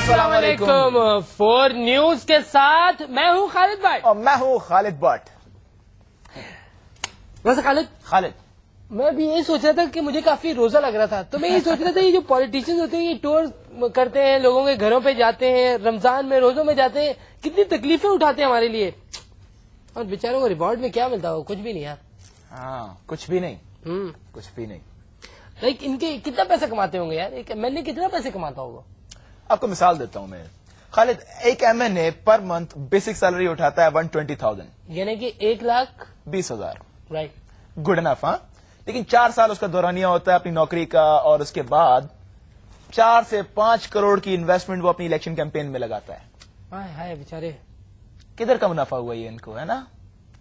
السلام علیکم. 4 نیوز کے ساتھ میں ہوں خالد بھائی. اور میں ہوں خالد بٹ. ویسے خالد میں بھی یہی سوچ رہا تھا کہ مجھے کافی روزہ لگ رہا تھا، تو میں یہ سوچ رہا تھا یہ جو پولیٹیشین ہوتے ہیں یہ ٹور کرتے ہیں، لوگوں کے گھروں پہ جاتے ہیں، رمضان میں روزوں میں جاتے ہیں، کتنی تکلیفیں اٹھاتے ہیں ہمارے لیے، اور بیچاروں کو ریوارڈ میں کیا ملتا ہو؟ کچھ بھی نہیں یار. ہاں کچھ بھی نہیں. کچھ بھی نہیں. لائک ان کے کتنا پیسہ کماتے ہوں گے یار؟ ایک ایم ایل اے کتنا پیسے کماتا ہوگا؟ آپ کو مثال دیتا ہوں میں. خالد، ایک ایم این اے پر منتھ بیسک سیلری اٹھاتا ہے 120,000، یعنی کہ 1,20,000. رائٹ. Good enough. ہاں، لیکن 4 سال اس کا دورانیہ ہوتا ہے اپنی نوکری کا، اور اس کے بعد 4 سے 5 کروڑ کی انویسٹمنٹ وہ اپنی الیکشن کیمپین میں لگاتا ہے. ہائے بیچارے، کدھر کا منافع ہوا یہ ان کو، ہے نا؟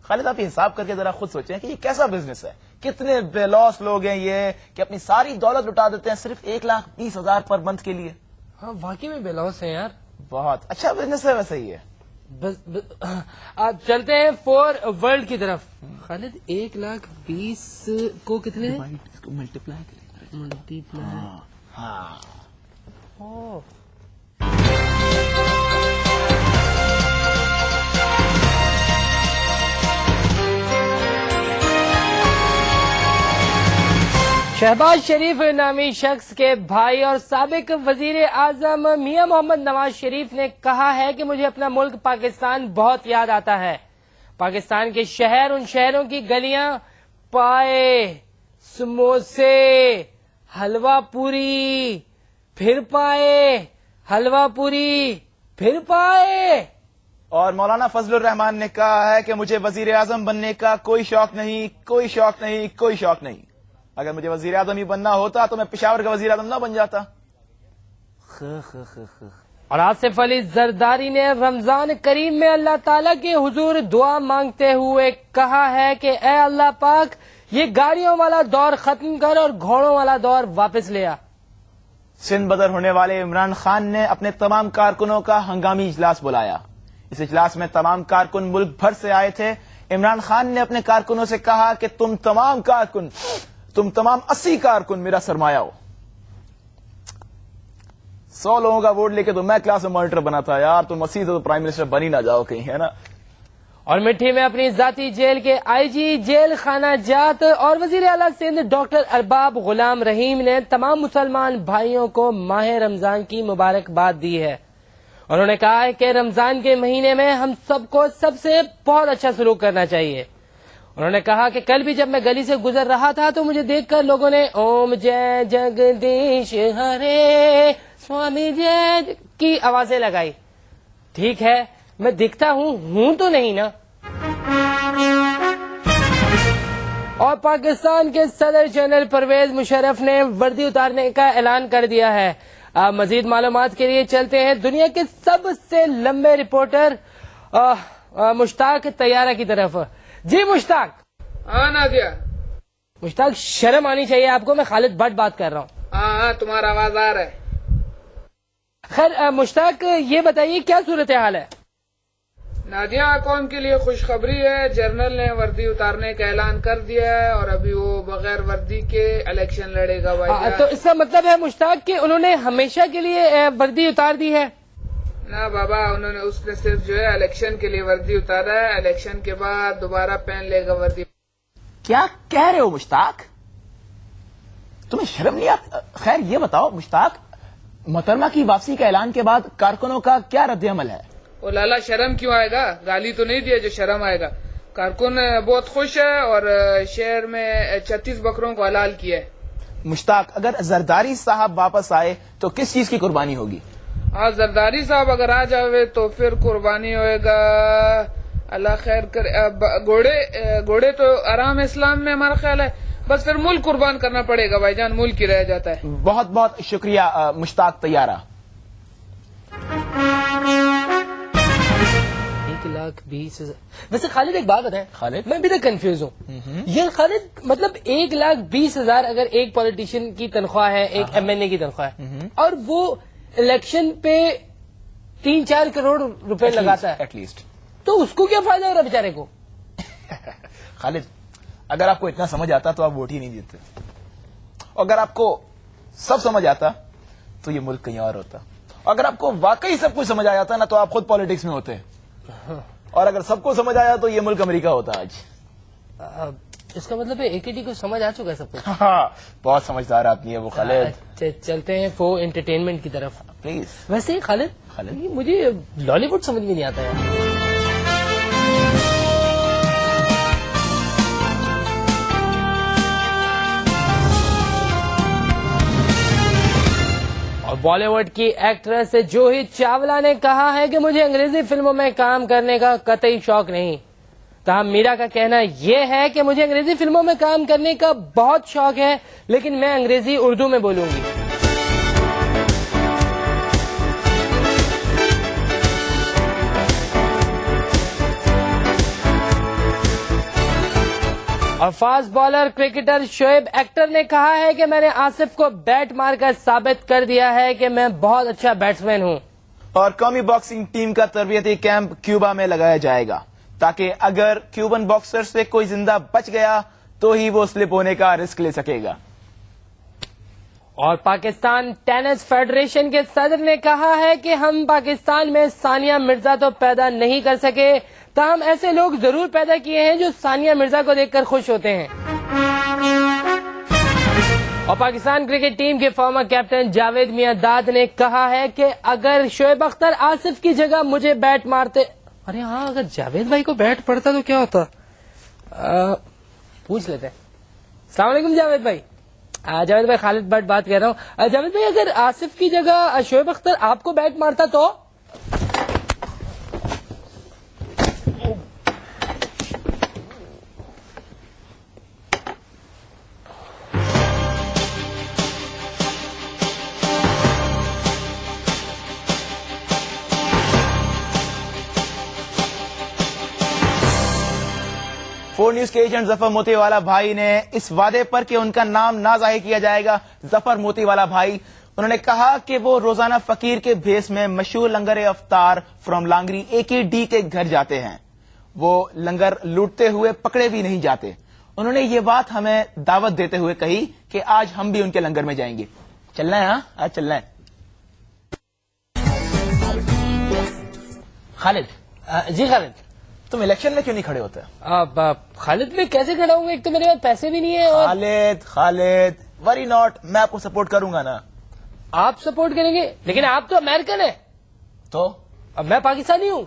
خالد آپ یہ حساب کر کے ذرا خود سوچیں کہ یہ کیسا بزنس ہے. کتنے بے لوس لوگ ہیں یہ کہ اپنی ساری دولت لٹا دیتے ہیں صرف 1,20,000 پر منتھ کے لیے. ہاں واقعی میں بے لوس ہے یار. بہت اچھا بزنس ہے ویسے یہ. آپ چلتے ہیں 4 ورلڈ کی طرف. خالد 1,20,000 کو کتنے ملٹیپلائی. ہاں شہباز شریف نامی شخص کے بھائی اور سابق وزیر اعظم میاں محمد نواز شریف نے کہا ہے کہ مجھے اپنا ملک پاکستان بہت یاد آتا ہے. پاکستان کے شہر، ان شہروں کی گلیاں، پائے، سموسے، حلوہ پوری، پھر پائے، حلوہ پوری، پھر پائے. اور مولانا فضل الرحمان نے کہا ہے کہ مجھے وزیر اعظم بننے کا کوئی شوق نہیں، کوئی شوق نہیں، کوئی شوق نہیں. اگر مجھے وزیر اعظم ہی بننا ہوتا تو میں پشاور کا وزیر اعظم نہ بن جاتا. اور آصف علی زرداری نے رمضان کریم میں اللہ تعالیٰ کے حضور دعا مانگتے ہوئے کہا ہے کہ اے اللہ پاک، یہ گاڑیوں والا دور ختم کر اور گھوڑوں والا دور واپس لے آ. سندھ بدر ہونے والے عمران خان نے اپنے تمام کارکنوں کا ہنگامی اجلاس بلایا. اس اجلاس میں تمام کارکن ملک بھر سے آئے تھے. عمران خان نے اپنے کارکنوں سے کہا کہ تم تمام 80 کارکن میرا سرمایہ ہو. 100 لوگوں کا ووٹ لے کے تو میں کلاس میں مانیٹر بنا تھا یار. تم 80 سے تو پرائم منسٹر بن ہی نہ جاؤ کہیں، ہے نا؟ اور مٹھی میں اپنی ذاتی جیل کے آئی جی جیل خانہ جات اور وزیر اعلیٰ سندھ ڈاکٹر ارباب غلام رحیم نے تمام مسلمان بھائیوں کو ماہ رمضان کی مبارکباد دی ہے. انہوں نے کہا ہے کہ رمضان کے مہینے میں ہم سب کو سب سے بہت اچھا سلوک کرنا چاہیے. انہوں نے کہا کہ کل بھی جب میں گلی سے گزر رہا تھا تو مجھے دیکھ کر لوگوں نے اوم جے جگدیش ہرے سوامی جے کی آوازیں لگائی. ٹھیک ہے، میں دکھتا ہوں تو نہیں نا. اور پاکستان کے صدر جنرل پرویز مشرف نے وردی اتارنے کا اعلان کر دیا ہے. مزید معلومات کے لیے چلتے ہیں دنیا کے سب سے لمبے رپورٹر مشتاق طیارہ کی طرف. جی مشتاق. ہاں نادیہ. مشتاق شرم آنی چاہیے آپ کو، میں خالد بٹ بات کر رہا ہوں. ہاں تمہارا آواز آ رہا ہے. خیر مشتاق یہ بتائیے کیا صورتحال ہے؟ نادیہ قوم کے لیے خوشخبری ہے. جنرل نے وردی اتارنے کا اعلان کر دیا ہے اور ابھی وہ بغیر وردی کے الیکشن لڑے گا. تو اس کا مطلب ہے مشتاق کہ انہوں نے ہمیشہ کے لیے وردی اتار دی ہے؟ نہ بابا، اس نے صرف جو ہے الیکشن کے لیے وردی اتارا ہے. الیکشن کے بعد دوبارہ پہن لے گا وردی. کیا کہہ رہے ہو مشتاق؟ تمہیں شرم نہیں آتی؟ خیر یہ بتاؤ مشتاق، محترمہ کی واپسی کے اعلان کے بعد کارکنوں کا کیا رد عمل ہے؟ وہ لالا شرم کیوں آئے گا؟ گالی تو نہیں دیا جو شرم آئے گا. کارکن بہت خوش ہے اور شہر میں 36 بکروں کو حلال کیا ہے. مشتاق اگر زرداری صاحب واپس آئے تو کس چیز کی قربانی ہوگی؟ ہاں زرداری صاحب اگر آ جاوے تو پھر قربانی ہوئے گا اللہ خیر کرے. گھوڑے تو آرام اسلام میں ہمارا خیال ہے، بس پھر ملک قربان کرنا پڑے گا بھائی جان، ملک ہی رہ جاتا ہے. بہت بہت شکریہ مشتاق طیارہ. 1,20,000. ویسے خالد ایک بات بتائیں، خالد میں ابھی تک کنفیوز ہوں. یہ خالد مطلب 1,20,000 اگر ایک پولیٹیشین کی تنخواہ ہے، ایک ایم این اے کی تنخواہ ہے، اور وہ الیکشن پہ 3-4 کروڑ روپے لگاتا ہے ایٹ لیسٹ، تو اس کو کیا فائدہ ہو رہا بیچارے کو؟ خالد اگر آپ کو اتنا سمجھ آتا تو آپ ووٹ ہی نہیں دیتے. اگر آپ کو سب سمجھ آتا تو یہ ملک کہیں اور ہوتا. اگر آپ کو واقعی سب کچھ سمجھ آ جاتا نا تو آپ خود پالیٹکس میں ہوتے، اور اگر سب کو سمجھ آیا تو یہ ملک امریکہ ہوتا آج. اس کا مطلب ہے AKT کو سمجھ آ چکا ہے سب کچھ. ہاں بہت سمجھدار آدمی ہے وہ خالد. چلتے ہیں فو انٹرٹینمنٹ کی طرف. پلیز. ویسے خالد مجھے لالی ووڈ سمجھ میں نہیں آتا ہے. اور بالی ووڈ کی ایکٹریس جوہی چاولہ نے کہا ہے کہ مجھے انگریزی فلموں میں کام کرنے کا قطعی شوق نہیں. تاہم میرا کا کہنا یہ ہے کہ مجھے انگریزی فلموں میں کام کرنے کا بہت شوق ہے، لیکن میں انگریزی اردو میں بولوں گی. اور fast bowler cricketer Shoaib Akhtar نے کہا ہے کہ میں نے آصف کو بیٹ مار کر ثابت کر دیا ہے کہ میں بہت اچھا بیٹسمین ہوں. اور قومی باکسنگ ٹیم کا تربیتی کیمپ کیوبا میں لگایا جائے گا تاکہ اگر کیوبن باکسر سے کوئی زندہ بچ گیا تو ہی وہ سلپ ہونے کا رسک لے سکے گا. اور پاکستان ٹینس فیڈریشن کے صدر نے کہا ہے کہ ہم پاکستان میں ثانیہ مرزا تو پیدا نہیں کر سکے، تاہم ایسے لوگ ضرور پیدا کیے ہیں جو ثانیہ مرزا کو دیکھ کر خوش ہوتے ہیں. اور پاکستان کرکٹ ٹیم کے فارمر کیپٹن جاوید میاں-داد نے کہا ہے کہ اگر شعیب اختر آصف کی جگہ مجھے بیٹ مارتے، ارے ہاں اگر جاوید بھائی کو بیٹ پڑتا تو کیا ہوتا، پوچھ لیتے ہیں. السلام علیکم جاوید بھائی. جاوید بھائی خالد بٹ بات کر رہا ہوں. جاوید بھائی اگر آصف کی جگہ شعیب اختر آپ کو بیٹ مارتا تو؟ فور نیوز کے ایجنٹ ظفر موتی والا بھائی نے اس وعدے پر کہ ان کا نام نہ ظاہر کیا جائے گا، ظفر موتی والا بھائی انہوں نے کہا کہ وہ روزانہ فقیر کے بھیس میں مشہور لنگر افطار فرام لانگری AKD کے گھر جاتے ہیں. وہ لنگر لوٹتے ہوئے پکڑے بھی نہیں جاتے. انہوں نے یہ بات ہمیں دعوت دیتے ہوئے کہی کہ آج ہم بھی ان کے لنگر میں جائیں گے. چلنا ہے؟ ہاں آج چلنا ہے. خالد جی خالد تم الیکشن میں کیوں نہیں کھڑے ہوتے؟ خالد میں کیسے کھڑا ہوں گا؟ ایک تو میرے پاس پیسے بھی نہیں ہے. خالد وری ناٹ، میں آپ کو سپورٹ کروں گا نا. آپ سپورٹ کریں گے لیکن آپ تو امریکن ہیں، تو اب میں پاکستانی ہوں.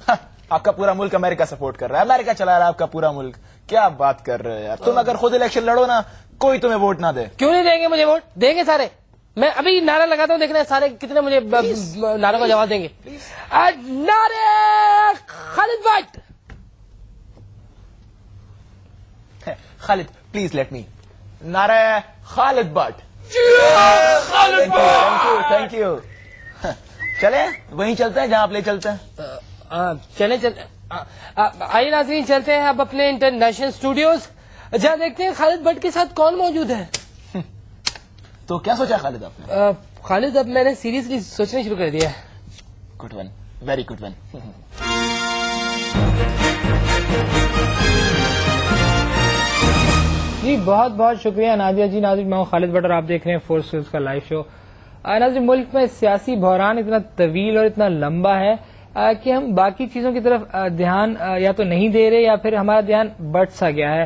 آپ کا پورا ملک امریکہ سپورٹ کر رہا ہے، امریکہ چلا رہا ہے آپ کا پورا ملک. کیا بات کر رہے ہیں یار. تم اگر خود الیکشن لڑو نا کوئی تمہیں ووٹ نہ دے. کیوں نہیں دیں گے مجھے ووٹ؟ دیں گے سارے. میں ابھی نعرہ لگاتا ہوں، دیکھنا سارے کتنے مجھے نعروں کا جواب دیں گے. نعرے Khalid Butt. Khalid please let me. نعرہ خالد بٹ. Thank you. چلے وہیں چلتے ہیں جہاں آپ لے چلتے ہیں. چلیں آئیے ناظرین چلتے ہیں اب اپنے انٹرنیشنل اسٹوڈیوز، جہاں دیکھتے ہیں خالد بٹ کے ساتھ کون موجود ہے. تو کیا سوچا خالد آپ نے؟ خالد اب میں نے سیریسلی سوچنا شروع کر دیا. Good one, very good one. جی بہت بہت شکریہ نادیہ جی. ناظرین میں ہوں خالد بٹ اور آپ دیکھ رہے ہیں فورس نیوز کا لائیو شو. ناظرین ملک میں سیاسی بحران اتنا طویل اور اتنا لمبا ہے کہ ہم باقی چیزوں کی طرف دھیان یا تو نہیں دے رہے یا پھر ہمارا دھیان بٹ سا گیا ہے.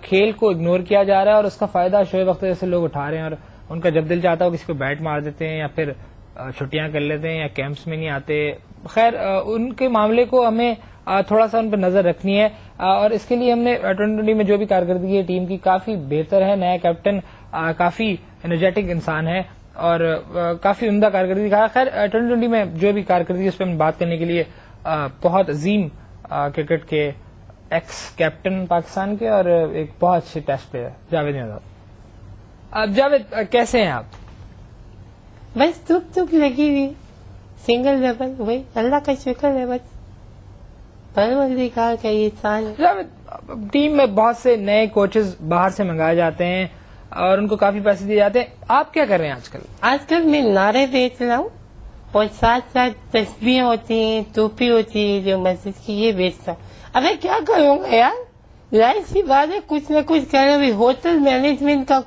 کھیل کو اگنور کیا جا رہا ہے اور اس کا فائدہ شعیب اختر جیسے لوگ اٹھا رہے ہیں، اور ان کا جب دل چاہتا ہو کسی کو بیٹ مار دیتے ہیں یا پھر چھٹیاں کر لیتے ہیں یا کیمپس میں نہیں آتے. خیر ان کے معاملے کو ہمیں تھوڑا سا ان پہ نظر رکھنی ہے اور اس کے لیے ہم نے 2020 میں جو بھی کارکردگی ہے ٹیم کی کافی بہتر ہے. نیا کیپٹن کافی انرجیٹک انسان ہے اور کافی عمدہ کارکردگی کا. خیر 2020 میں جو بھی کارکردگی اس پہ ہم بات کرنے کے لیے بہت عظیم کرکٹ کے ایکس کیپٹن پاکستان کے اور ایک بہت اچھے ٹیسٹ پلیئر جاوید میاں-داد. اب جاوید کیسے ہیں آپ؟ بس دھوپ لگی ہوئی، سنگل ڈبل، وہی اللہ کا شکر ہے. بس پروردگار کا احسان. جاوید ٹیم میں بہت سے نئے کوچز باہر سے منگائے جاتے ہیں اور ان کو کافی پیسے دیے جاتے ہیں. آپ کیا کر رہے ہیں آج کل؟ آج کل میں نعرے بیچ رہا ہوں اور ساتھ ساتھ تسبیح ہوتی ہیں، ٹوپی ہوتی ہے جو مسجد کی، یہ بیچتا ہوں. ابھی کیا کروں گا یار، ظاہر سی بات ہے کچھ نہ کچھ کریں. ہوٹل مینجمنٹ کا